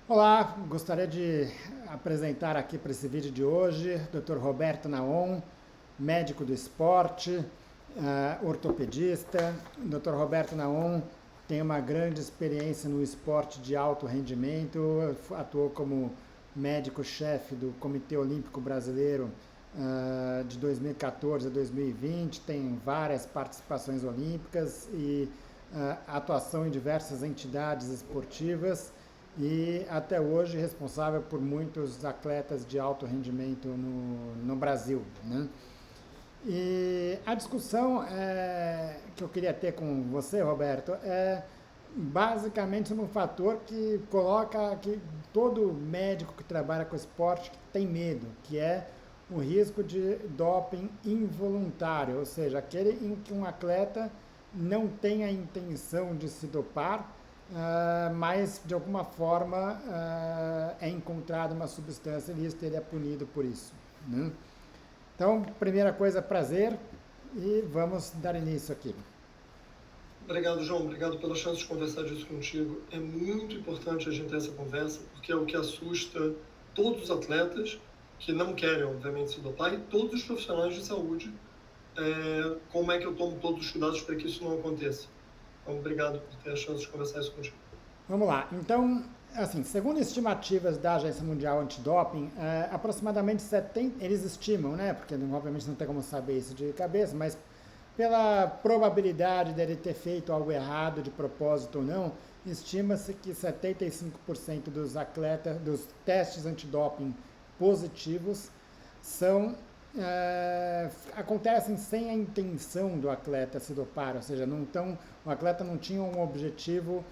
Olá, gostaria de apresentar aqui para esse vídeo de hoje Dr. Roberto Naon, médico do esporte, ortopedista. Dr. Roberto Naon tem uma grande experiência no esporte de alto rendimento, atuou como médico-chefe do Comitê Olímpico Brasileiro de 2014 a 2020, tem várias participações olímpicas e atuação em diversas entidades esportivas e até hoje responsável por muitos atletas de alto rendimento no Brasil, né? E a discussão que eu queria ter com você, Roberto, é basicamente sobre um fator que coloca que todo médico que trabalha com esporte tem medo, que é o risco de doping involuntário, ou seja, aquele em que um atleta não tem a intenção de se dopar, mas de alguma forma é encontrada uma substância ilícita e ele é punido por isso, né? Então, primeira coisa, prazer e vamos dar início aqui. Obrigado, João. Obrigado pela chance de conversar disso contigo. É muito importante a gente ter essa conversa, porque é o que assusta todos os atletas que não querem, obviamente, se dopar e todos os profissionais de saúde. Como é que eu tomo todos os cuidados para que isso não aconteça? Então, obrigado por ter a chance de conversar isso contigo. Vamos lá. Então, assim, segundo estimativas da Agência Mundial Antidoping, aproximadamente 70, eles estimam, né? Porque obviamente não tem como saber isso de cabeça, mas pela probabilidade dele ter feito algo errado de propósito ou não, estima-se que 75% dos atletas, dos testes antidoping positivos são acontecem sem a intenção do atleta se dopar, ou seja, o atleta não tinha um objetivo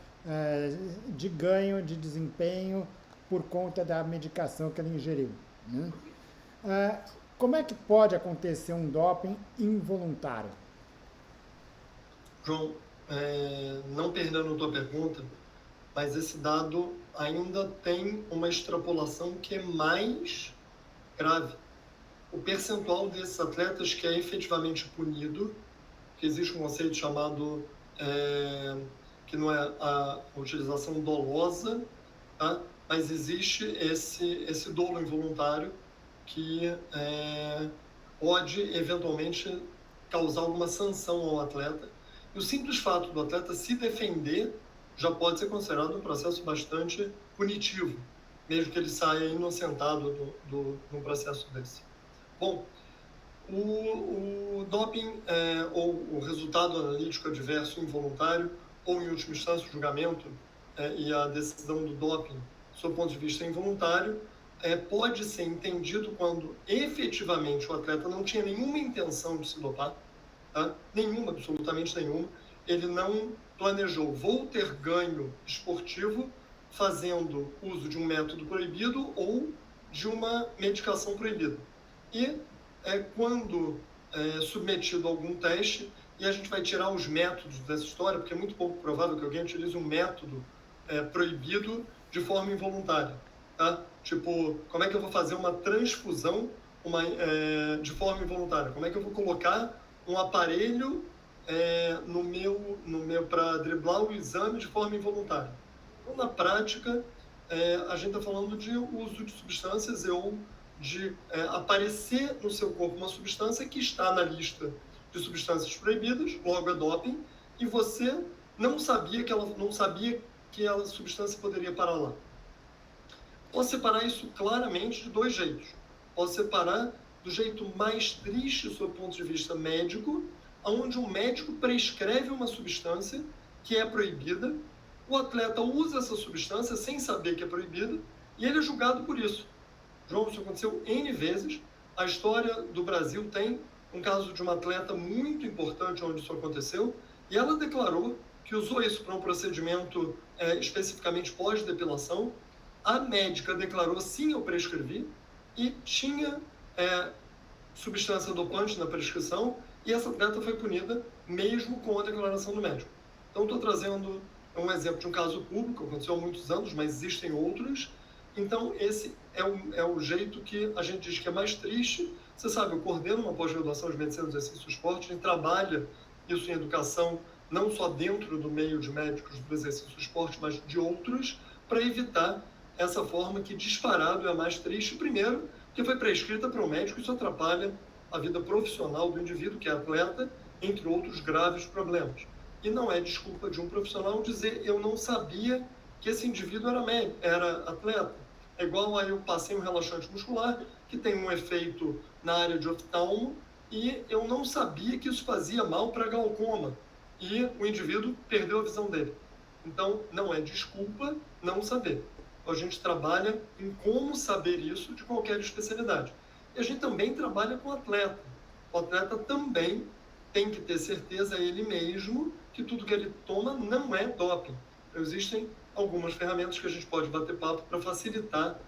de ganho, de desempenho por conta da medicação que ele ingeriu, né? Como é que pode acontecer um doping involuntário? João, não perdendo a tua pergunta, mas esse dado ainda tem uma extrapolação que é mais grave. O percentual desses atletas que é efetivamente punido, que existe um conceito chamado, que não é a utilização dolosa, tá? Mas existe esse dolo involuntário que pode eventualmente causar alguma sanção ao atleta. E o simples fato do atleta se defender já pode ser considerado um processo bastante punitivo, mesmo que ele saia inocentado de um processo desse. Bom, o doping ou o resultado analítico adverso involuntário, ou em última instância o julgamento e a decisão do doping, sob o ponto de vista involuntário, pode ser entendido quando efetivamente o atleta não tinha nenhuma intenção de se dopar, tá? Nenhuma, absolutamente nenhuma. Ele não planejou, vou ter ganho esportivo fazendo uso de um método proibido ou de uma medicação proibida. E quando submetido a algum teste, e a gente vai tirar os métodos dessa história, porque é muito pouco provável que alguém utilize um método proibido de forma involuntária, tá? Tipo, como é que eu vou fazer uma transfusão de forma involuntária? Como é que eu vou colocar um aparelho no meu para driblar o exame de forma involuntária? Então, na prática, a gente está falando de uso de substâncias ou de aparecer no seu corpo uma substância que está na lista de substâncias proibidas, logo é doping, e você não sabia que a substância poderia parar lá. Posso separar isso claramente de dois jeitos. Posso separar do jeito mais triste, sob o ponto de vista médico, onde um médico prescreve uma substância que é proibida, o atleta usa essa substância sem saber que é proibida, e ele é julgado por isso. João, isso aconteceu N vezes. A história do Brasil tem um caso de uma atleta muito importante onde isso aconteceu, e ela declarou que usou isso para um procedimento especificamente pós-depilação. A médica declarou sim, eu prescrevi, e tinha substância dopante na prescrição, e essa atleta foi punida mesmo com a declaração do médico. Então, estou trazendo um exemplo de um caso público, aconteceu há muitos anos, mas existem outros. Então, esse é o jeito que a gente diz que é mais triste. Você sabe, eu coordeno uma pós-graduação de Medicina do Exercício e Esporte, a gente trabalha isso em educação, não só dentro do meio de médicos do exercício e esporte, mas de outros, para evitar essa forma que disparado é a mais triste, primeiro, que foi prescrita para o médico, isso atrapalha a vida profissional do indivíduo, que é atleta, entre outros graves problemas. E não é desculpa de um profissional dizer eu não sabia que esse indivíduo era atleta. É igual a eu passei um relaxante muscular que tem um efeito na área de oftalmo e eu não sabia que isso fazia mal para glaucoma e o indivíduo perdeu a visão dele. Então, não é desculpa não saber. A gente trabalha em como saber isso de qualquer especialidade. E a gente também trabalha com o atleta. O atleta também tem que ter certeza ele mesmo que tudo que ele toma não é doping. Então, existem algumas ferramentas que a gente pode bater papo para facilitar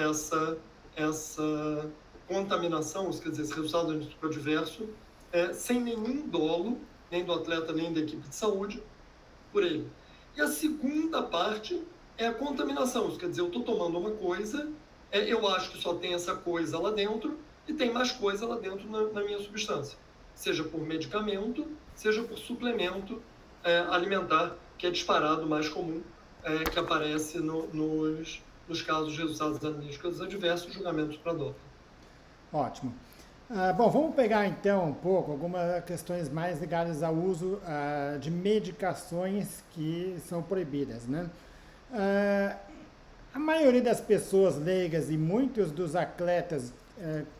essa contaminação, quer dizer, esse resultado adverso, sem nenhum dolo, nem do atleta, nem da equipe de saúde, por ele. E a segunda parte é a contaminação, isso quer dizer, eu estou tomando uma coisa, eu acho que só tem essa coisa lá dentro e tem mais coisa lá dentro na minha substância, seja por medicamento, seja por suplemento alimentar, que é disparado mais comum, que aparece nos casos de resultados analíticos adversos, julgamentos para doping. Ótimo. Bom, vamos pegar então um pouco algumas questões mais ligadas ao uso de medicações que são proibidas, né? A maioria das pessoas leigas e muitos dos atletas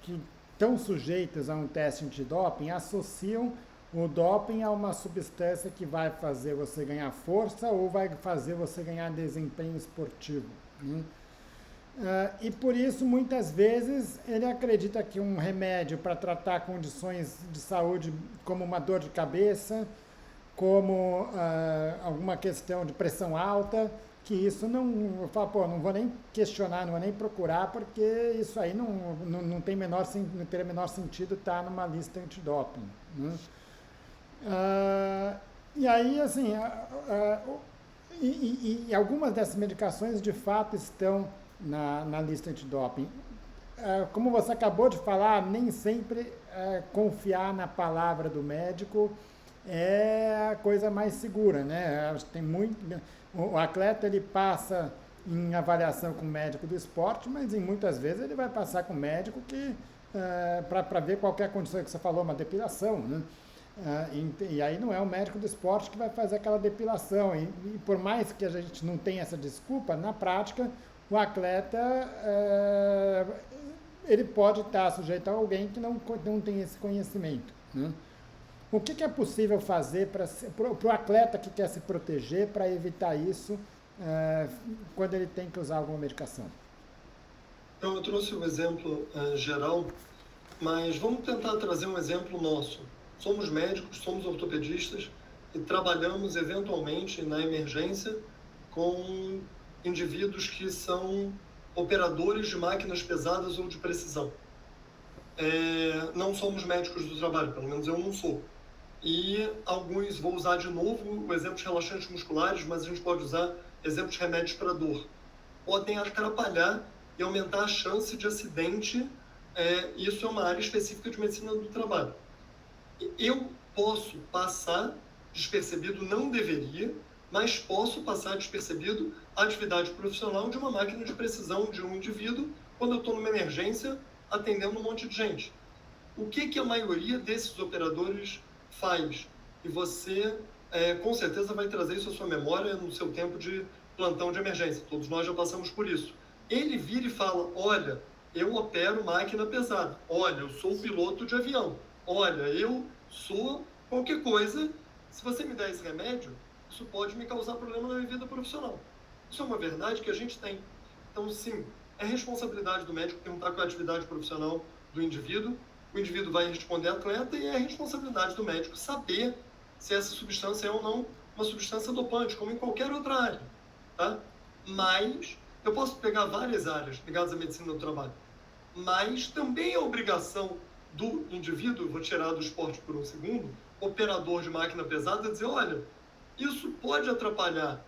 que estão sujeitos a um teste antidoping associam o doping a uma substância que vai fazer você ganhar força ou vai fazer você ganhar desempenho esportivo, né? E por isso, muitas vezes, ele acredita que um remédio para tratar condições de saúde como uma dor de cabeça, como alguma questão de pressão alta, que isso não, eu falo, pô, não vou nem questionar, não vou nem procurar, porque isso aí não tem não teria menor sentido estar numa lista antidoping, né? E aí, assim, e algumas dessas medicações de fato estão na lista antidoping. Como você acabou de falar, nem sempre confiar na palavra do médico é a coisa mais segura, né? Tem o atleta ele passa em avaliação com o médico do esporte, mas muitas vezes ele vai passar com o médico que para ver qualquer condição que você falou, uma depilação, né? E aí não é o médico do esporte que vai fazer aquela depilação. E por mais que a gente não tenha essa desculpa, na prática, o atleta ele pode estar sujeito a alguém que não tem esse conhecimento, né? O que é possível fazer para o atleta que quer se proteger para evitar isso quando ele tem que usar alguma medicação? Então, eu trouxe um exemplo geral, mas vamos tentar trazer um exemplo nosso. Somos médicos, somos ortopedistas e trabalhamos eventualmente na emergência com indivíduos que são operadores de máquinas pesadas ou de precisão. Não somos médicos do trabalho, pelo menos eu não sou. E alguns, vou usar de novo o exemplo de relaxantes musculares, mas a gente pode usar exemplos de remédios para dor. Podem atrapalhar e aumentar a chance de acidente. Isso é uma área específica de medicina do trabalho. Eu posso passar despercebido, não deveria, mas posso passar despercebido a atividade profissional de uma máquina de precisão de um indivíduo quando eu estou numa emergência atendendo um monte de gente. O que a maioria desses operadores faz? E você, com certeza, vai trazer isso à sua memória no seu tempo de plantão de emergência. Todos nós já passamos por isso. Ele vira e fala, olha, eu opero máquina pesada. Olha, eu sou piloto de avião. Olha, eu sou qualquer coisa. Se você me der esse remédio, isso pode me causar problema na minha vida profissional. Isso é uma verdade que a gente tem. Então, sim, é responsabilidade do médico perguntar qual é a atividade profissional do indivíduo. O indivíduo vai responder atleta e é responsabilidade do médico saber se essa substância é ou não uma substância dopante, como em qualquer outra área, tá? Mas eu posso pegar várias áreas ligadas à medicina do trabalho, mas também é obrigação do indivíduo, vou tirar do esporte por um segundo, operador de máquina pesada, dizer, olha, isso pode atrapalhar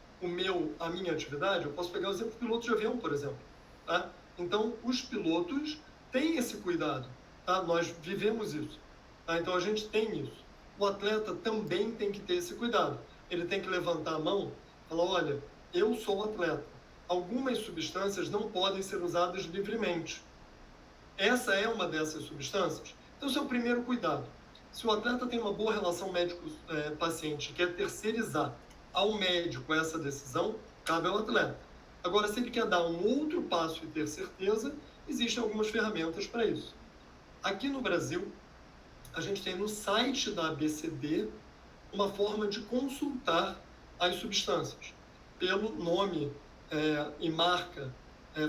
a minha atividade. Eu posso pegar o exemplo do piloto de avião, por exemplo, tá? Então, os pilotos têm esse cuidado, tá? Nós vivemos isso, tá? Então, a gente tem isso. O atleta também tem que ter esse cuidado. Ele tem que levantar a mão e falar, olha, eu sou atleta, algumas substâncias não podem ser usadas livremente. Essa é uma dessas substâncias. Então, esse é o primeiro cuidado. Se o atleta tem uma boa relação médico-paciente e quer terceirizar ao médico essa decisão, cabe ao atleta. Agora, se ele quer dar um outro passo e ter certeza, existem algumas ferramentas para isso. Aqui no Brasil, a gente tem no site da ABCD uma forma de consultar as substâncias pelo nome e marca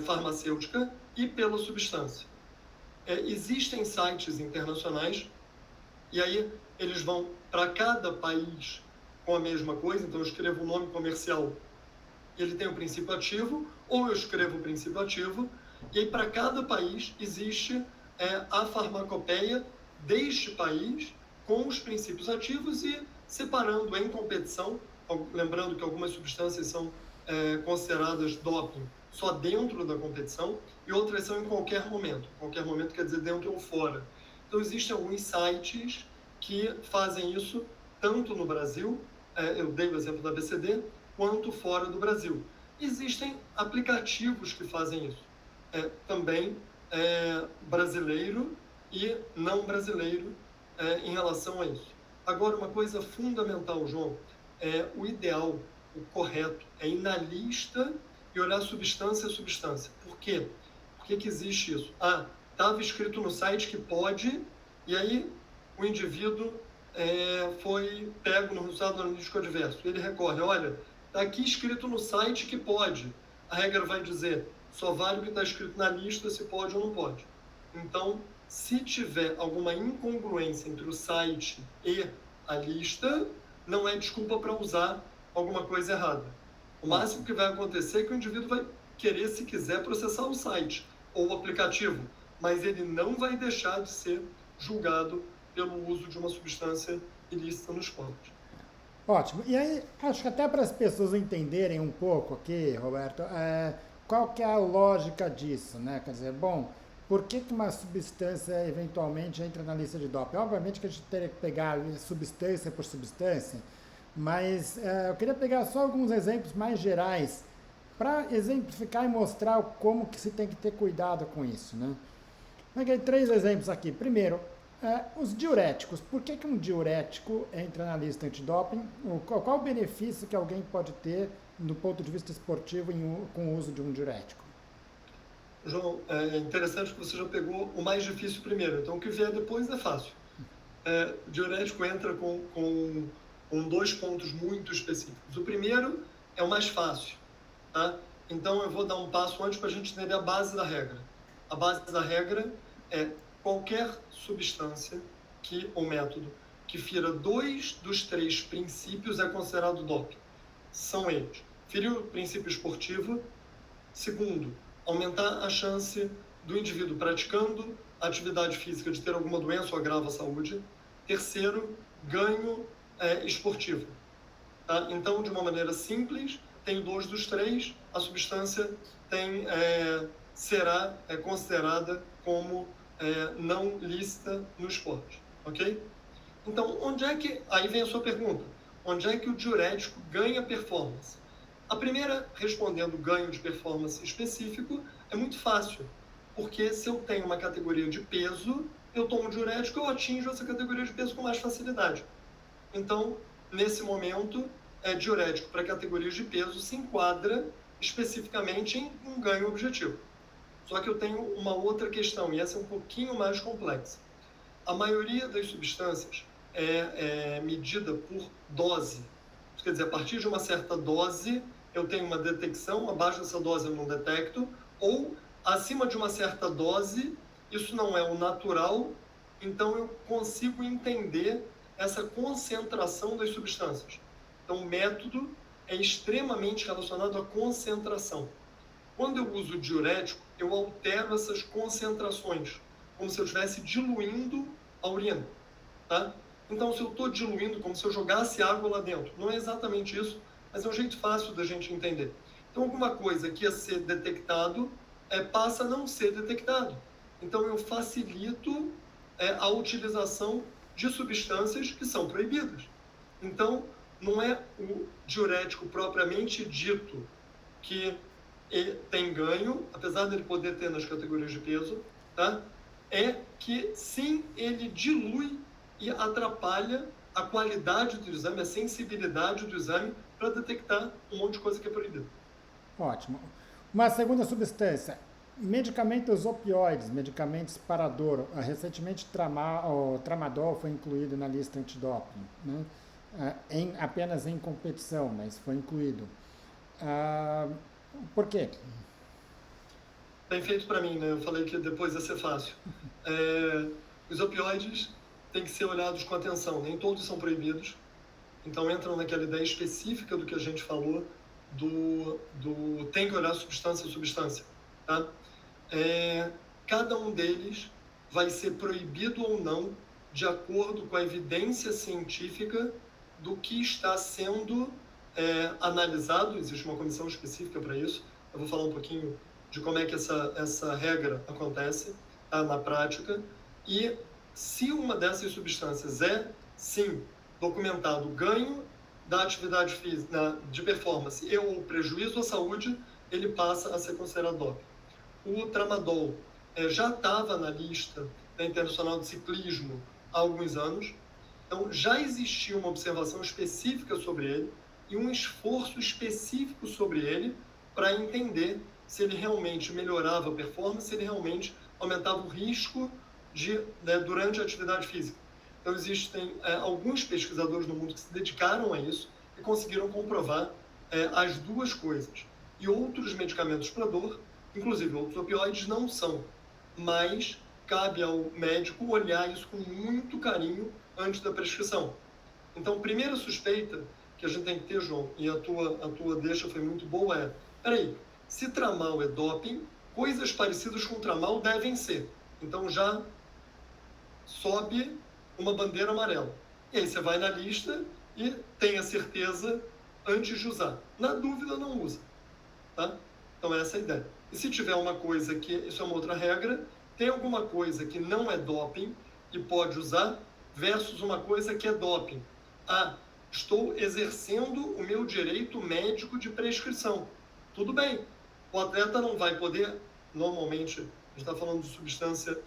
farmacêutica e pela substância. Existem sites internacionais e aí eles vão para cada país com a mesma coisa. Então eu escrevo o nome comercial, ele tem o princípio ativo, ou eu escrevo o princípio ativo, e aí para cada país existe a farmacopeia deste país com os princípios ativos e separando em competição, lembrando que algumas substâncias são consideradas doping só dentro da competição e outras são em qualquer momento. Qualquer momento quer dizer dentro ou fora. Então existem alguns sites que fazem isso tanto no Brasil, eu dei o exemplo da ABCD, quanto fora do Brasil. Existem aplicativos que fazem isso, também brasileiro e não brasileiro em relação a isso. Agora, uma coisa fundamental, João, o ideal, o correto, é ir na lista e olhar substância a substância. Por quê? Por que existe isso? Estava escrito no site que pode, e aí o indivíduo foi pego no resultado analítico adverso. Ele recorre, olha, está aqui escrito no site que pode. A regra vai dizer, só vale o que está escrito na lista, se pode ou não pode. Então, se tiver alguma incongruência entre o site e a lista, não é desculpa para usar alguma coisa errada. O máximo que vai acontecer é que o indivíduo vai querer, se quiser, processar o site ou o aplicativo, mas ele não vai deixar de ser julgado pelo uso de uma substância ilícita no esporte. Ótimo. E aí, acho que até para as pessoas entenderem um pouco aqui, Roberto, qual que é a lógica disso, né? Quer dizer, bom, por que uma substância eventualmente entra na lista de doping? Obviamente que a gente teria que pegar substância por substância, mas eu queria pegar só alguns exemplos mais gerais para exemplificar e mostrar como que se tem que ter cuidado com isso, né? Peguei 3 exemplos aqui. Primeiro, os diuréticos. Por que um diurético entra na lista antidoping? Qual o benefício que alguém pode ter do ponto de vista esportivo com o uso de um diurético? João, é interessante que você já pegou o mais difícil primeiro. Então, o que vier depois é fácil. O diurético entra com 2 pontos muito específicos. O primeiro é o mais fácil, tá? Então, eu vou dar um passo antes para a gente entender a base da regra. A base da regra é qualquer substância ou método que fira 2 dos 3 princípios é considerado doping. São eles: ferir o princípio esportivo, segundo, aumentar a chance do indivíduo praticando atividade física de ter alguma doença ou agrava a saúde, terceiro, ganho esportivo. Tá? Então, de uma maneira simples, tem 2 dos 3, a substância será considerada como não lícita no esporte, ok? Então, aí vem a sua pergunta, onde é que o diurético ganha performance? A primeira, respondendo ganho de performance específico, é muito fácil, porque se eu tenho uma categoria de peso, eu tomo diurético, eu atinjo essa categoria de peso com mais facilidade. Então, nesse momento, diurético para categorias de peso se enquadra especificamente em um ganho objetivo. Só que eu tenho uma outra questão, e essa é um pouquinho mais complexa. A maioria das substâncias é medida por dose. Isso quer dizer, a partir de uma certa dose, eu tenho uma detecção, abaixo dessa dose eu não detecto, ou acima de uma certa dose, isso não é o natural, então eu consigo entender essa concentração das substâncias. Então, o método é extremamente relacionado à concentração. Quando eu uso diurético, eu altero essas concentrações, como se eu estivesse diluindo a urina, tá? Então, se eu estou diluindo, como se eu jogasse água lá dentro, não é exatamente isso, mas é um jeito fácil da gente entender. Então, alguma coisa que ia ser detectado passa a não ser detectado. Então, eu facilito a utilização de substâncias que são proibidas. Então, não é o diurético propriamente dito que tem ganho, apesar dele poder ter nas categorias de peso, tá? É que sim, ele dilui e atrapalha a qualidade do exame, a sensibilidade do exame para detectar um monte de coisa que é proibida. Ótimo. Uma segunda substância, medicamentos opioides, medicamentos para dor. Recentemente, o tramadol foi incluído na lista antidoping, né? Apenas em competição, mas foi incluído. Por quê? Bem feito para mim, né? Eu falei que depois ia ser fácil. Os opioides têm que ser olhados com atenção, nem todos são proibidos. Então entram naquela ideia específica do que a gente falou, do tem que olhar substância a substância. Tá? Cada um deles vai ser proibido ou não de acordo com a evidência científica do que está sendo analisado. Existe uma comissão específica para isso. Eu vou falar um pouquinho de como é que essa regra acontece, tá, na prática. E se uma dessas substâncias sim, documentado ganho da atividade física, de performance e ou prejuízo à saúde, ele passa a ser considerado doping. O tramadol já estava na lista da Internacional de Ciclismo há alguns anos, então já existia uma observação específica sobre ele e um esforço específico sobre ele para entender se ele realmente melhorava a performance, se ele realmente aumentava o risco durante a atividade física. Então, existem alguns pesquisadores no mundo que se dedicaram a isso e conseguiram comprovar as duas coisas. E outros medicamentos para dor, inclusive outros opioides, não são. Mas cabe ao médico olhar isso com muito carinho antes da prescrição. Então, primeira suspeita que a gente tem que ter, João, e a tua deixa foi muito boa, peraí, se tramal é doping, coisas parecidas com tramal devem ser. Então, já sobe uma bandeira amarela. E aí você vai na lista e tenha certeza antes de usar. Na dúvida, não usa. Tá? Então, essa é a ideia. E se tiver uma coisa que, isso é uma outra regra, tem alguma coisa que não é doping e pode usar, versus uma coisa que é doping. Estou exercendo o meu direito médico de prescrição. Tudo bem. O atleta não vai poder, normalmente, a gente está falando de substância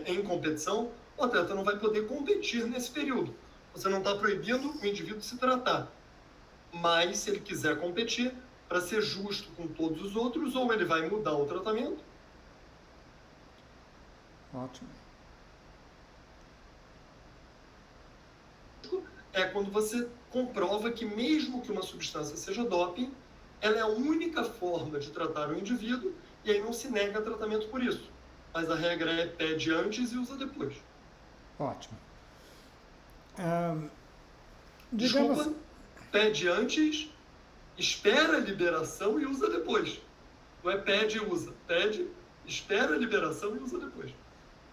em competição, o atleta não vai poder competir nesse período. Você não está proibindo o indivíduo de se tratar. Mas, se ele quiser competir, para ser justo com todos os outros, ou ele vai mudar o tratamento. Ótimo. É quando você comprova que mesmo que uma substância seja doping, ela é a única forma de tratar o indivíduo e aí não se nega tratamento por isso. Mas a regra é pede antes e usa depois. Ótimo. Desculpa, pede antes, espera a liberação e usa depois. Não é pede e usa. Pede, espera a liberação e usa depois.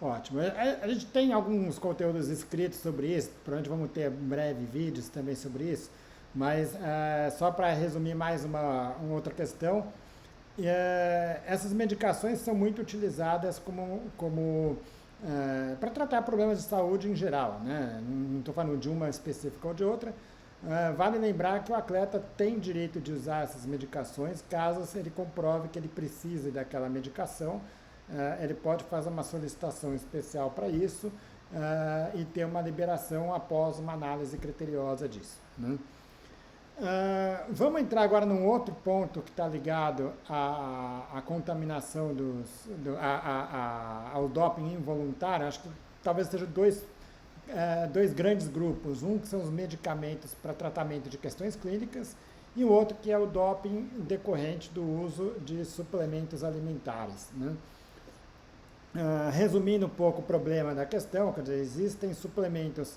Ótimo. A gente tem alguns conteúdos escritos sobre isso, provavelmente vamos ter breve vídeos também sobre isso, mas só para resumir mais uma outra questão, essas medicações são muito utilizadas para tratar problemas de saúde em geral, né? Não estou falando de uma específica ou de outra. Vale lembrar que o atleta tem direito de usar essas medicações caso ele comprove que ele precise daquela medicação. Ele pode fazer uma solicitação especial para isso e ter uma liberação após uma análise criteriosa disso, né? Vamos entrar agora num outro ponto que está ligado à contaminação ao doping involuntário. Acho que talvez sejam dois grandes grupos. Um que são os medicamentos para tratamento de questões clínicas e o outro que é o doping decorrente do uso de suplementos alimentares, né? Resumindo um pouco o problema da questão, quer dizer, existem suplementos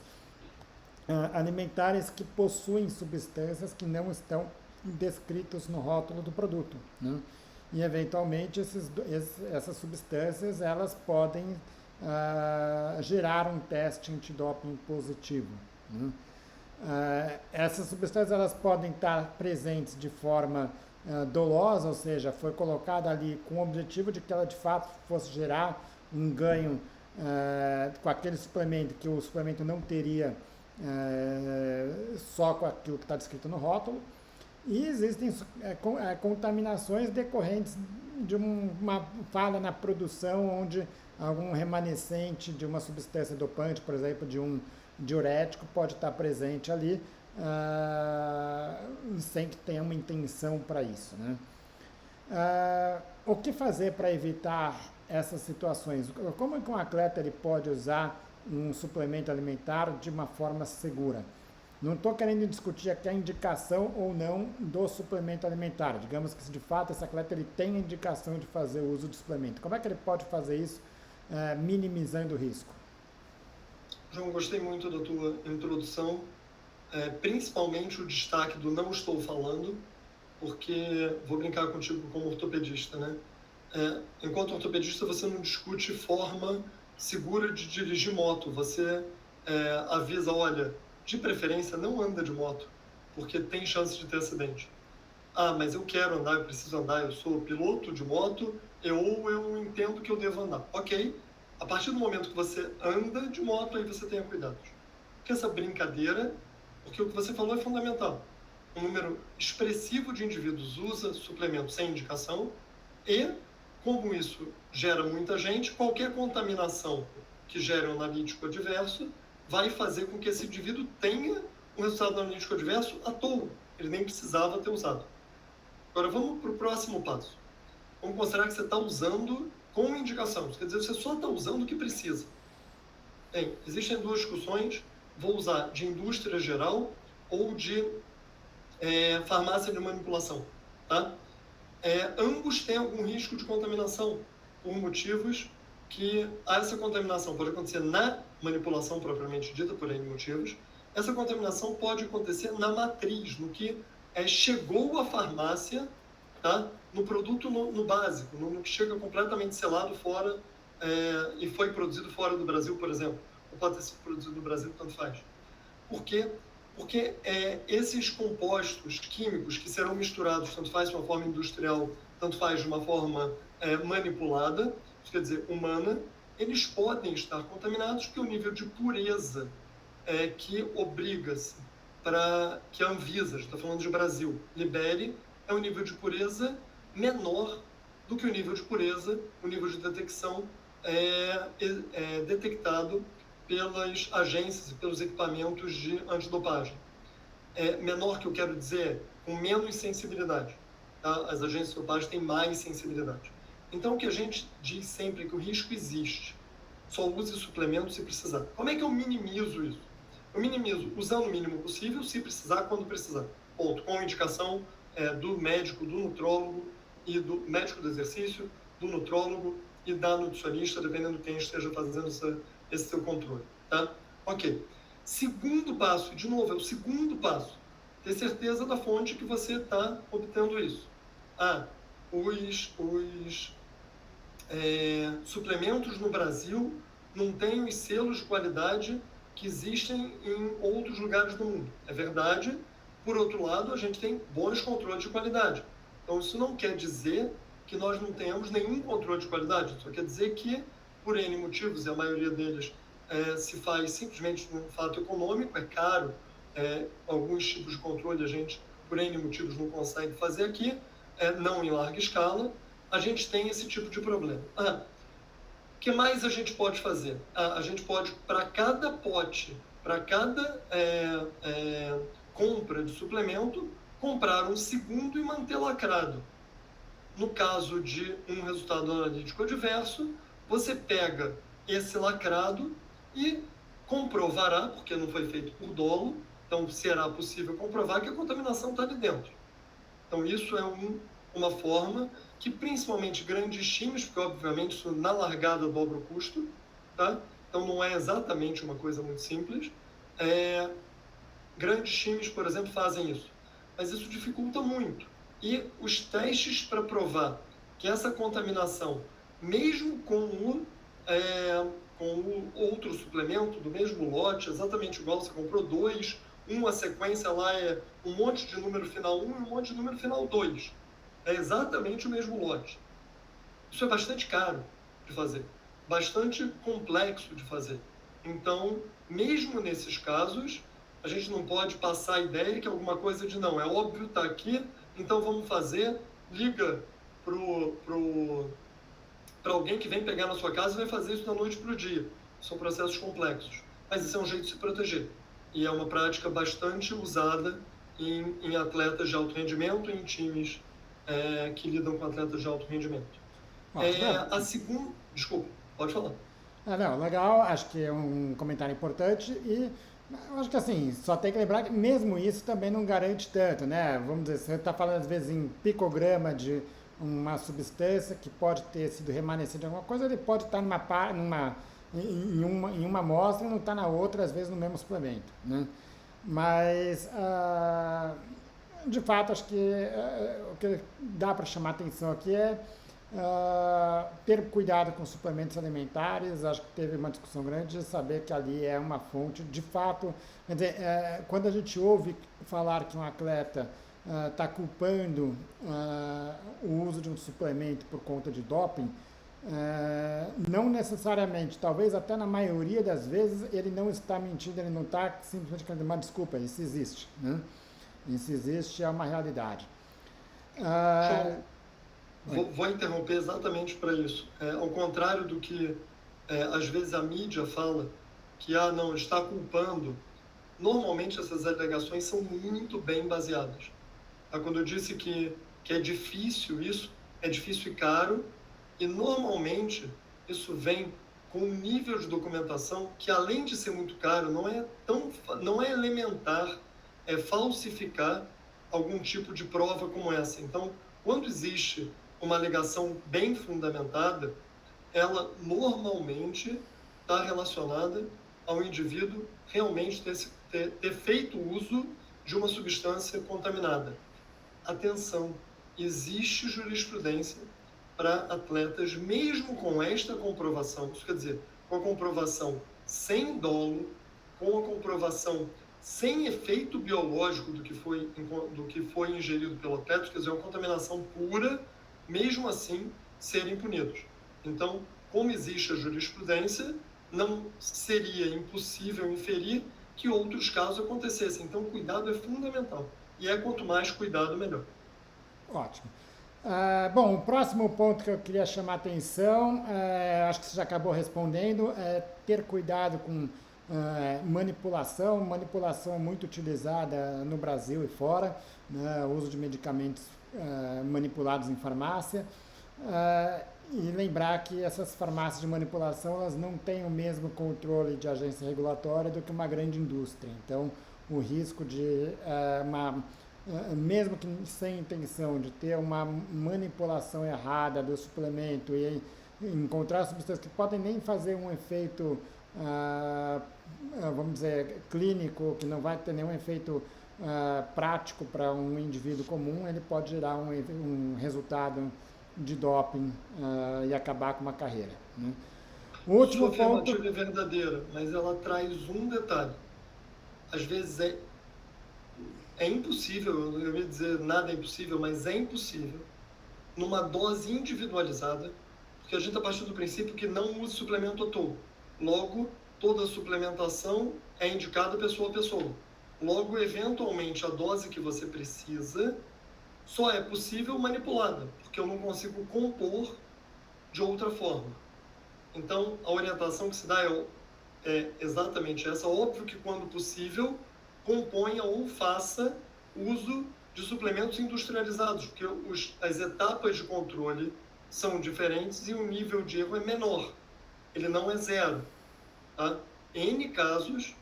alimentares que possuem substâncias que não estão descritas no rótulo do produto, né? E eventualmente essas substâncias elas podem gerar um teste antidoping positivo, né? Essas substâncias elas podem estar presentes de forma dolosa, ou seja, foi colocada ali com o objetivo de que ela de fato fosse gerar um ganho com aquele suplemento que o suplemento não teria só com aquilo que está descrito no rótulo. E existem contaminações decorrentes de uma falha na produção, onde algum remanescente de uma substância dopante, por exemplo, de um diurético, pode estar presente ali, sem que tenha uma intenção para isso, né? O que fazer para evitar essas situações? Como que um atleta ele pode usar um suplemento alimentar de uma forma segura? Não estou querendo discutir aqui a indicação ou não do suplemento alimentar. Digamos que se de fato esse atleta ele tem a indicação de fazer o uso do suplemento. Como é que ele pode fazer isso minimizando o risco? João, gostei muito da tua introdução, principalmente o destaque do não estou falando, porque vou brincar contigo como ortopedista, né? Enquanto ortopedista, você não discute forma segura de dirigir moto. Você avisa, olha, de preferência não anda de moto, porque tem chance de ter acidente. Ah, mas eu quero andar, eu preciso andar, eu sou piloto de moto, ou eu entendo que eu devo andar. Ok, a partir do momento que você anda de moto, aí você tenha cuidado. Porque essa brincadeira, porque o que você falou é fundamental. Um número expressivo de indivíduos usa suplemento sem indicação e, como isso gera muita gente, qualquer contaminação que gere um analítico adverso vai fazer com que esse indivíduo tenha um resultado analítico adverso à toa. Ele nem precisava ter usado. Agora vamos para o próximo passo. Vamos considerar que você está usando com indicação. Isso quer dizer, você só está usando o que precisa. Bem, existem duas discussões. Vou usar de indústria geral ou de farmácia de manipulação. Tá? Ambos têm algum risco de contaminação por motivos que essa contaminação pode acontecer na manipulação propriamente dita, por N motivos. Essa contaminação pode acontecer na matriz, no que chegou à farmácia, tá? No produto no básico, no que chega completamente selado fora e foi produzido fora do Brasil, por exemplo. Ou pode ter sido produzido no Brasil, tanto faz. Por quê? Porque esses compostos químicos que serão misturados, tanto faz de uma forma industrial, tanto faz de uma forma manipulada, isso quer dizer, humana, eles podem estar contaminados porque o nível de pureza que obriga-se para que a Anvisa, está falando de Brasil, libere, é um nível de pureza menor do que o nível de pureza, o nível de detecção detectado pelas agências e pelos equipamentos de antidopagem. Menor que eu quero dizer, com menos sensibilidade. Tá? As agências de dopagem têm mais sensibilidade. Então, o que a gente diz sempre é que o risco existe. Só use suplementos se precisar. Como é que eu minimizo isso? Eu minimizo usando o mínimo possível, se precisar, quando precisar. Ponto. Com indicação do médico, do nutrólogo e do médico do exercício, do nutrólogo e da nutricionista, dependendo de quem esteja fazendo esse seu controle. Tá? Ok. Segundo passo, de novo, é o segundo passo. Ter certeza da fonte que você está obtendo isso. Os suplementos no Brasil não têm os selos de qualidade que existem em outros lugares do mundo. É verdade. Por outro lado, a gente tem bons controles de qualidade. Então, isso não quer dizer que nós não tenhamos nenhum controle de qualidade. Só quer dizer que, por N motivos, e a maioria deles se faz simplesmente num fato econômico, é caro, alguns tipos de controle a gente, por N motivos, não consegue fazer aqui, não em larga escala, a gente tem esse tipo de problema. O que mais a gente pode fazer? A gente pode, para cada pote, para cada compra de suplemento, comprar um segundo e manter lacrado. No caso de um resultado analítico adverso, você pega esse lacrado e comprovará, porque não foi feito por dolo, então será possível comprovar que a contaminação está ali dentro. Então isso é uma forma que principalmente grandes times, porque obviamente isso na largada dobra o custo, tá? Então não é exatamente uma coisa muito simples. Grandes times, por exemplo, fazem isso, mas isso dificulta muito. E os testes para provar que essa contaminação, mesmo com o outro suplemento do mesmo lote, exatamente igual, você comprou dois, a sequência lá é um monte de número final 1 e um monte de número final 2. É exatamente o mesmo lote. Isso é bastante caro de fazer, bastante complexo de fazer. Então, mesmo nesses casos, A gente não pode passar a ideia que alguma coisa de não, é óbvio, está aqui, então vamos fazer, liga para alguém que vem pegar na sua casa e vai fazer isso da noite para o dia. São processos complexos. Mas isso é um jeito de se proteger. E é uma prática bastante usada em atletas de alto rendimento, em times que lidam com atletas de alto rendimento. A segunda... Desculpa, pode falar. Não, legal, acho que é um comentário importante e eu acho que assim, só tem que lembrar que mesmo isso também não garante tanto, né? Vamos dizer, você está falando às vezes em picograma de uma substância que pode ter sido remanescente de alguma coisa, ele pode estar em uma amostra e não está na outra, às vezes no mesmo suplemento, né? Mas, de fato, acho que o que dá para chamar atenção aqui é ter cuidado com suplementos alimentares. Acho que teve uma discussão grande de saber que ali é uma fonte, de fato, quer dizer, quando a gente ouve falar que um atleta está culpando o uso de um suplemento por conta de doping, não necessariamente, talvez até na maioria das vezes ele não está mentindo, ele não está simplesmente querendo uma desculpa, isso existe, né? Isso existe, é uma realidade. Vou interromper exatamente para isso. Ao contrário do que às vezes a mídia fala, que não, está culpando, normalmente essas alegações são muito bem baseadas. Quando eu disse que é difícil isso, é difícil e caro, e normalmente isso vem com um nível de documentação que, além de ser muito caro, não é elementar falsificar algum tipo de prova como essa. Então, quando existe uma alegação bem fundamentada, ela normalmente está relacionada ao indivíduo realmente ter feito uso de uma substância contaminada. Atenção, existe jurisprudência para atletas, mesmo com esta comprovação, isso quer dizer, com a comprovação sem dolo, com a comprovação sem efeito biológico do que foi ingerido pelo atleta, quer dizer, uma contaminação pura, mesmo assim, serem punidos. Então, como existe a jurisprudência, não seria impossível inferir que outros casos acontecessem. Então, cuidado é fundamental. E quanto mais cuidado, melhor. Ótimo. Bom, o próximo ponto que eu queria chamar a atenção, acho que você já acabou respondendo, é ter cuidado com manipulação muito utilizada no Brasil e fora, né, o uso de medicamentos manipulados em farmácia, e lembrar que essas farmácias de manipulação elas não têm o mesmo controle de agência regulatória do que uma grande indústria. Então, o risco de mesmo que sem intenção de ter uma manipulação errada do suplemento e encontrar substâncias que podem nem fazer um efeito, vamos dizer, clínico, que não vai ter nenhum efeito prático para um indivíduo comum, ele pode gerar um resultado de doping e acabar com uma carreira, né? O último ponto... Sua afirmativa é verdadeira, mas ela traz um detalhe. Às vezes é impossível, eu ia dizer nada é impossível, mas é impossível, numa dose individualizada, porque a gente está partindo do princípio que não use suplemento à toa. Logo, toda suplementação é indicada pessoa a pessoa. Logo, eventualmente, a dose que você precisa só é possível manipulada, porque eu não consigo compor de outra forma. Então, a orientação que se dá é exatamente essa. Óbvio que, quando possível, componha ou faça uso de suplementos industrializados, porque as etapas de controle são diferentes e o nível de erro é menor. Ele não é zero. Tá? N casos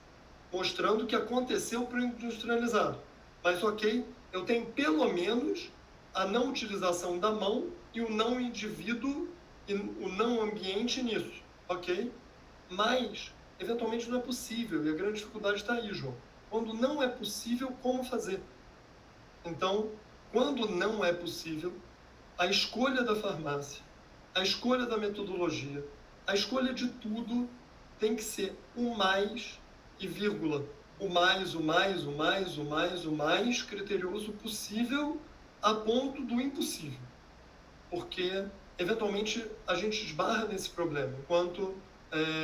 mostrando que aconteceu para o industrializado. Mas, ok, eu tenho pelo menos a não utilização da mão e o não indivíduo e o não ambiente nisso. Ok? Mas, eventualmente, não é possível. E a grande dificuldade está aí, João. Quando não é possível, como fazer? Então, quando não é possível, a escolha da farmácia, a escolha da metodologia, a escolha de tudo tem que ser o mais, e vírgula, o mais criterioso possível a ponto do impossível. Porque, eventualmente, a gente esbarra nesse problema. Enquanto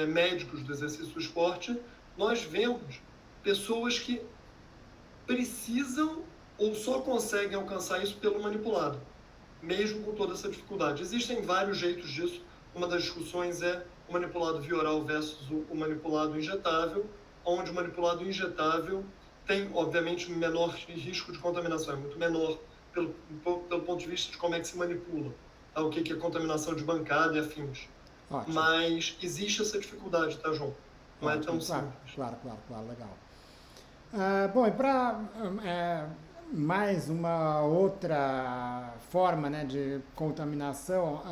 médicos do exercício do esporte, nós vemos pessoas que precisam ou só conseguem alcançar isso pelo manipulado, mesmo com toda essa dificuldade. Existem vários jeitos disso. Uma das discussões é o manipulado via oral versus o manipulado injetável, onde o manipulado injetável tem, obviamente, um menor risco de contaminação, é muito menor pelo ponto de vista de como é que se manipula, tá? O que é contaminação de bancada e afins. Ótimo. Mas existe essa dificuldade, tá, João? Não Ótimo, é tão simples. Claro, legal. Bom, e para mais uma outra forma, né, de contaminação,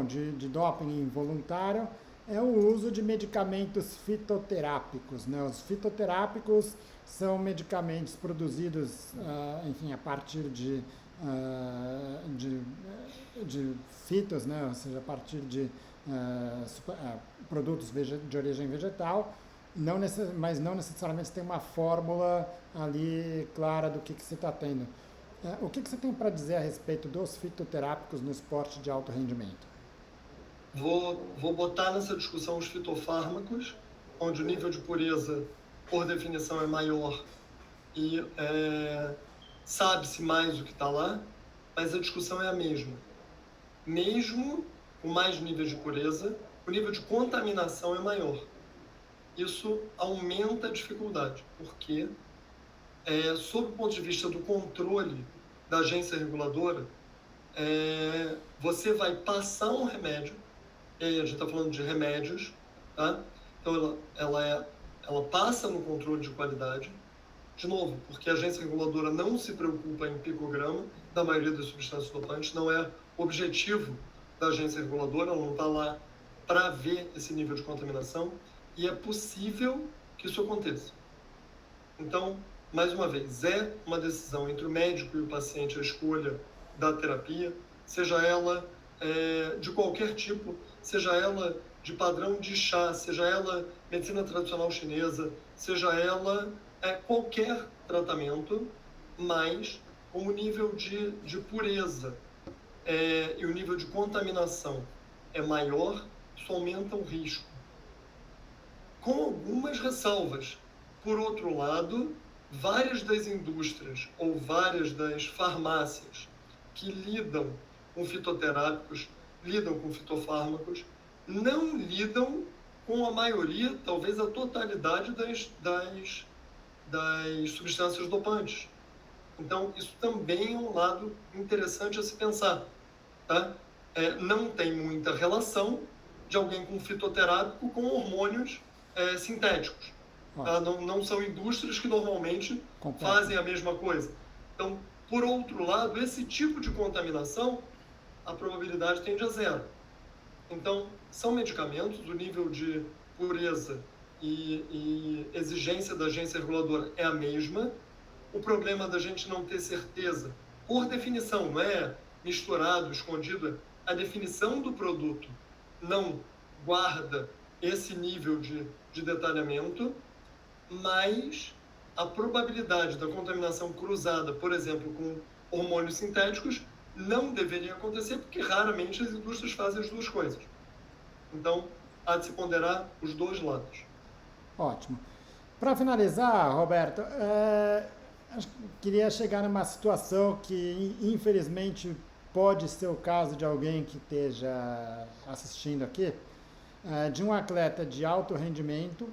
de doping involuntário, é o uso de medicamentos fitoterápicos, né? Os fitoterápicos são medicamentos produzidos, enfim, a partir de fitos, né? Ou seja, a partir de produtos de origem vegetal, mas não necessariamente tem uma fórmula ali clara do que você está tendo. O que você tem para dizer a respeito dos fitoterápicos no esporte de alto rendimento? Vou botar nessa discussão os fitofármacos, onde o nível de pureza, por definição, é maior e sabe-se mais o que está lá, mas a discussão é a mesma. Mesmo com mais níveis de pureza, o nível de contaminação é maior. Isso aumenta a dificuldade, porque, sob o ponto de vista do controle da agência reguladora, você vai passar um remédio, e aí a gente está falando de remédios, tá? Então ela passa no controle de qualidade, de novo, porque a agência reguladora não se preocupa em picograma da maioria das substâncias dopantes, não é objetivo da agência reguladora, ela não está lá para ver esse nível de contaminação, e é possível que isso aconteça. Então, mais uma vez, é uma decisão entre o médico e o paciente a escolha da terapia, seja ela de qualquer tipo, seja ela de padrão de chá, seja ela medicina tradicional chinesa, seja ela qualquer tratamento, mas com o nível de pureza e o nível de contaminação é maior, isso aumenta o risco. Com algumas ressalvas. Por outro lado, várias das indústrias ou várias das farmácias que lidam com fitoterápicos, lidam com fitofármacos, não lidam com a maioria, talvez a totalidade das substâncias dopantes. Então, isso também é um lado interessante a se pensar, tá? Não tem muita relação de alguém com fitoterápico com hormônios sintéticos. Tá? Não são indústrias que normalmente fazem a mesma coisa. Então, por outro lado, esse tipo de contaminação, a probabilidade tende a zero. Então, são medicamentos, o nível de pureza e exigência da agência reguladora é a mesma. O problema da gente não ter certeza, por definição, não é misturado, escondido, a definição do produto não guarda esse nível de detalhamento, mas a probabilidade da contaminação cruzada, por exemplo, com hormônios sintéticos, não deveria acontecer, porque raramente as indústrias fazem as duas coisas. Então, há de se ponderar os dois lados. Ótimo. Para finalizar, Roberto, queria chegar numa situação que, infelizmente, pode ser o caso de alguém que esteja assistindo aqui, de um atleta de alto rendimento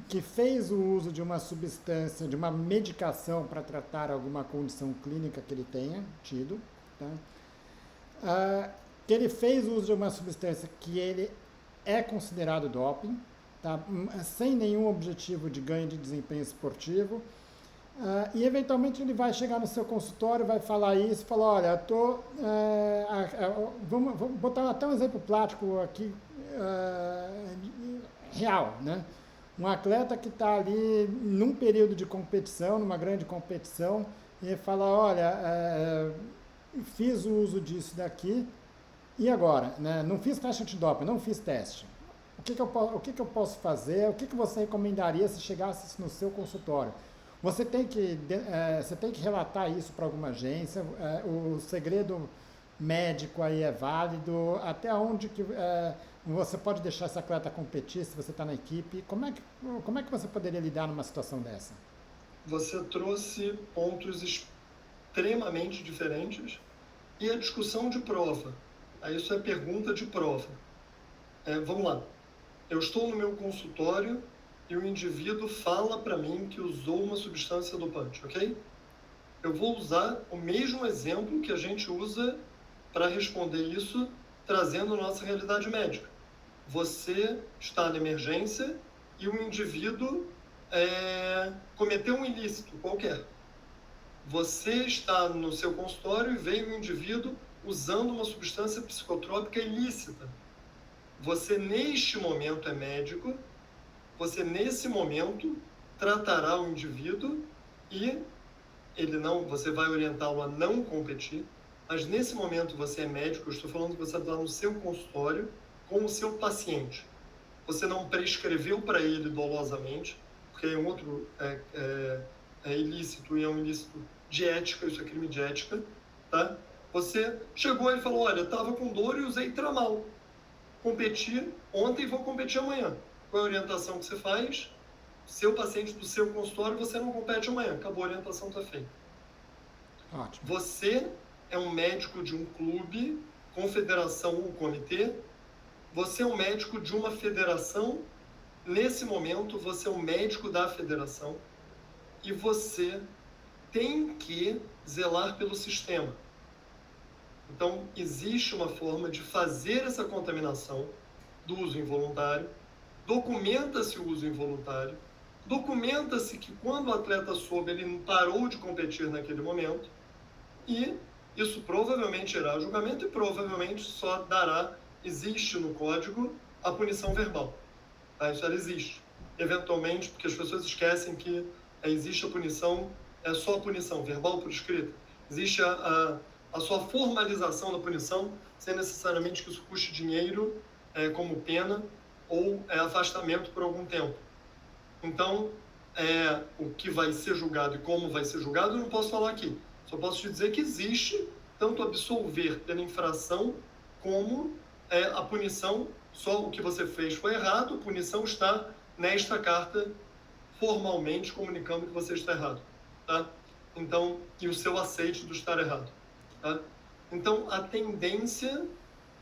que fez o uso de uma substância, de uma medicação para tratar alguma condição clínica que ele tenha tido, tá? Que ele fez uso de uma substância que ele é considerado doping, tá? Sem nenhum objetivo de ganho de desempenho esportivo, e eventualmente ele vai chegar no seu consultório, vai falar isso, falar, olha, vamos botar até um exemplo prático aqui, real, né? Um atleta que está ali num período de competição, numa grande competição, e fala, olha, fiz o uso disso daqui, e agora? Né? Não fiz teste antidoping, não fiz teste. O que eu posso fazer? O que você recomendaria se chegasse no seu consultório? Você tem que relatar isso para alguma agência. O segredo médico aí é válido? Até onde que você pode deixar esse atleta competir se você está na equipe? Como é que você poderia lidar numa situação dessa? Você trouxe pontos extremamente diferentes e a discussão de prova. Isso é pergunta de prova. Vamos lá. Eu estou no meu consultório e o indivíduo fala para mim que usou uma substância dopante, ok? Eu vou usar o mesmo exemplo que a gente usa para responder isso, trazendo nossa realidade médica. Você está na emergência e o indivíduo cometeu um ilícito qualquer. Você está no seu consultório e veio um indivíduo usando uma substância psicotrópica ilícita. Você, neste momento, é médico, você, nesse momento, tratará o indivíduo e você vai orientá-lo a não competir, mas nesse momento você é médico, eu estou falando que você está no seu consultório com o seu paciente. Você não prescreveu para ele dolosamente, porque é um outro ilícito e é um ilícito de ética, isso é crime de ética, tá? Você chegou e falou, olha, eu estava com dor e usei Tramal. Competi ontem e vou competir amanhã. Qual é a orientação que você faz? Seu paciente do seu consultório, você não compete amanhã. Acabou, a orientação está feita. Ótimo. Você é um médico de um clube, confederação ou comitê. Você é um médico de uma federação. Nesse momento, você é um médico da federação. E você tem que zelar pelo sistema. Então, existe uma forma de fazer essa contaminação do uso involuntário, documenta-se o uso involuntário, documenta-se que quando o atleta soube, ele parou de competir naquele momento, e isso provavelmente irá a julgamento e provavelmente só existe no código a punição verbal. Tá? Isso ela existe. Eventualmente, porque as pessoas esquecem que existe a punição, é só a punição verbal por escrito. Existe a sua formalização da punição, sem necessariamente que isso custe dinheiro como pena ou afastamento por algum tempo. Então, o que vai ser julgado e como vai ser julgado, eu não posso falar aqui. Só posso te dizer que existe tanto absolver pela infração como a punição. Só o que você fez foi errado, a punição está nesta carta formalmente comunicando que você está errado. Tá? Então, e o seu aceite do estar errado. Tá? Então, a tendência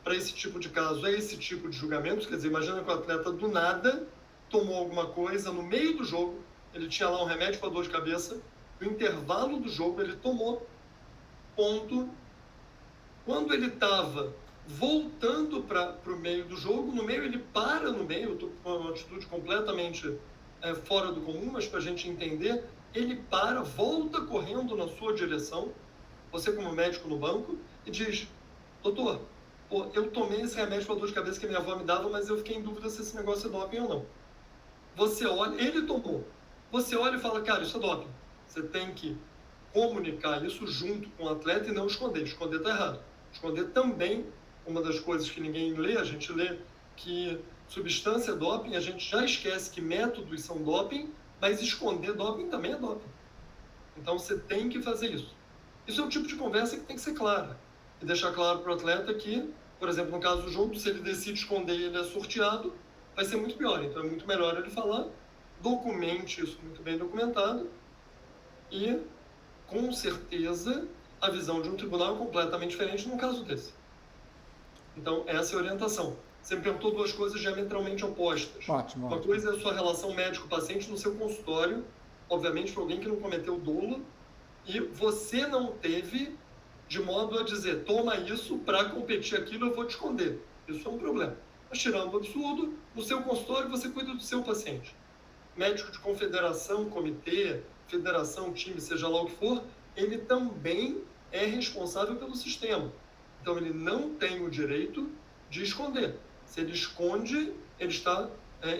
para esse tipo de caso é esse tipo de julgamento. Quer dizer, imagina que o atleta do nada tomou alguma coisa no meio do jogo, ele tinha lá um remédio para dor de cabeça, no intervalo do jogo ele tomou, ponto. Quando ele estava voltando para o meio do jogo, no meio ele para no meio, eu estou com uma atitude completamente fora do comum, mas para a gente entender, ele para, volta correndo na sua direção, você como médico no banco, e diz, doutor, eu tomei esse remédio para dor de cabeça que minha avó me dava, mas eu fiquei em dúvida se esse negócio é doping ou não. Você olha, ele tomou. Você olha e fala, cara, isso é doping. Você tem que comunicar isso junto com o atleta e não esconder. Esconder está errado. Esconder também, uma das coisas que ninguém lê, a gente lê que substância é doping, a gente já esquece que métodos são doping, mas esconder doping também é doping. Então você tem que fazer isso. Isso é um tipo de conversa que tem que ser clara. E deixar claro para o atleta que, por exemplo, no caso do jogo, se ele decide esconder e ele é sorteado, vai ser muito pior. Então é muito melhor ele falar, documente isso muito bem documentado e, com certeza, a visão de um tribunal é completamente diferente num caso desse. Então, essa é a orientação. Você me perguntou duas coisas diametralmente opostas. Ótimo. Uma coisa é a sua relação médico-paciente no seu consultório, obviamente para alguém que não cometeu dolo, e você não teve de modo a dizer, toma isso, para competir aquilo eu vou te esconder. Isso é um problema. Mas tirando o absurdo, no seu consultório você cuida do seu paciente. Médico de confederação, comitê, federação, time, seja lá o que for, ele também é responsável pelo sistema. Então ele não tem o direito de esconder. Se ele esconde, ele está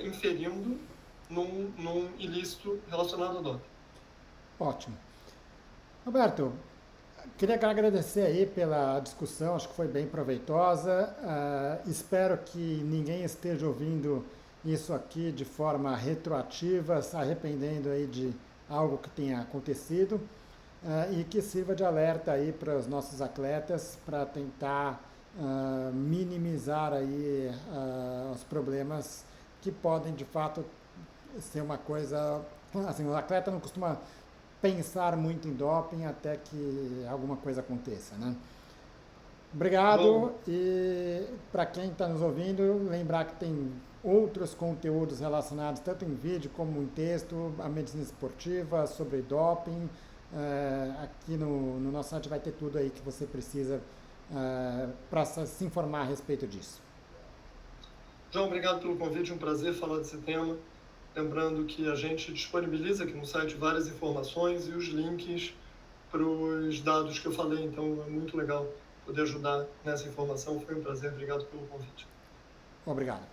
inferindo num ilícito relacionado a doping. Ótimo. Roberto, queria agradecer aí pela discussão, acho que foi bem proveitosa. Espero que ninguém esteja ouvindo isso aqui de forma retroativa, se arrependendo aí de algo que tenha acontecido. e que sirva de alerta aí para os nossos atletas para tentar minimizar aí os problemas que podem de fato ser uma coisa, assim, o atleta não costuma pensar muito em doping até que alguma coisa aconteça, né? Bom, Obrigado e para quem está nos ouvindo, lembrar que tem outros conteúdos relacionados tanto em vídeo como em texto, a medicina esportiva, sobre doping. Aqui no nosso site vai ter tudo aí que você precisa para se informar a respeito disso. João, obrigado pelo convite, um prazer falar desse tema. Lembrando que a gente disponibiliza aqui no site várias informações e os links para os dados que eu falei, então é muito legal poder ajudar nessa informação. Foi um prazer, obrigado pelo convite. Obrigado.